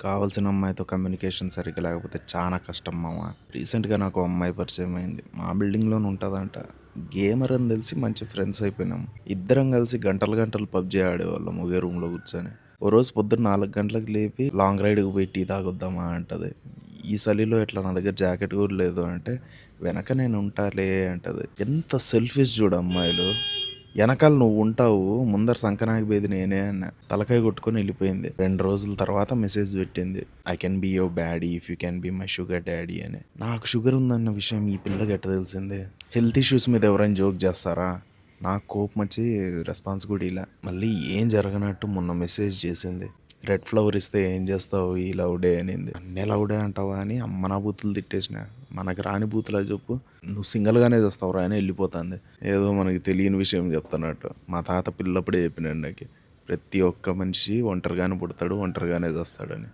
కావాల్సిన అమ్మాయితో కమ్యూనికేషన్ సరిగ్గా లేకపోతే చాలా కష్టం మామ. రీసెంట్‌గా నాకు ఓ అమ్మాయి పరిచయం అయింది. మా బిల్డింగ్‌లోనే ఉంటదంట. గేమర్ అని తెలిసి మంచి ఫ్రెండ్స్ అయిపోయినాం. ఇద్దరం కలిసి గంటలు గంటలు పబ్‌జీ ఆడేవాళ్ళం ఒకే రూమ్‌లో కూర్చొని. ఓ రోజు పొద్దున్న 4 గంటలకు లేపి లాంగ్ రైడ్‌కి పోయి టీ తాగొద్దామా అంటది. ఈ చలిలో ఇట్లా నా దగ్గర జాకెట్ కూడా లేదు అంటే, వెనక నేను ఉంటాలే అంటది. ఎంత సెల్ఫిష్ చూడు అమ్మాయిలు. వెనకాల నువ్వు ఉంటావు, ముందర సంకనాకి బేది నేనే అన్న. తలకాయ కొట్టుకొని వెళ్ళిపోయింది. 2 రోజుల తర్వాత మెసేజ్ పెట్టింది, I can be your daddy if you can be my sugar daddy అని. నాకు షుగర్ ఉందన్న విషయం ఈ పిల్లకి ఎట్ట తెలిసింది? హెల్త్ ఇష్యూస్ మీద ఎవరైనా జోక్ చేస్తారా? నాకు కోపం వచ్చి రెస్పాన్స్ కూడా ఇలా. మళ్ళీ ఏం జరగనట్టు మొన్న మెసేజ్ చేసింది, రెడ్ ఫ్లవర్ ఇస్తే ఏం చేస్తావు ఈ లవ్ డే అనింది. అన్నీ లవ్ డే అంటావా అని అమ్మనా బూతులు తిట్టేసిన. మనకు రాని బూతులా చెప్పు, నువ్వు సింగల్గానే చేస్తావు రా అని వెళ్ళిపోతుంది. ఏదో మనకి తెలియని విషయం చెప్తున్నట్టు. మా తాత పిల్లప్పుడే చెప్పినాడు నాకు, ప్రతి ఒక్క మనిషి ఒంటరిగానే పుడతాడు, ఒంటరిగానే చేస్తాడని.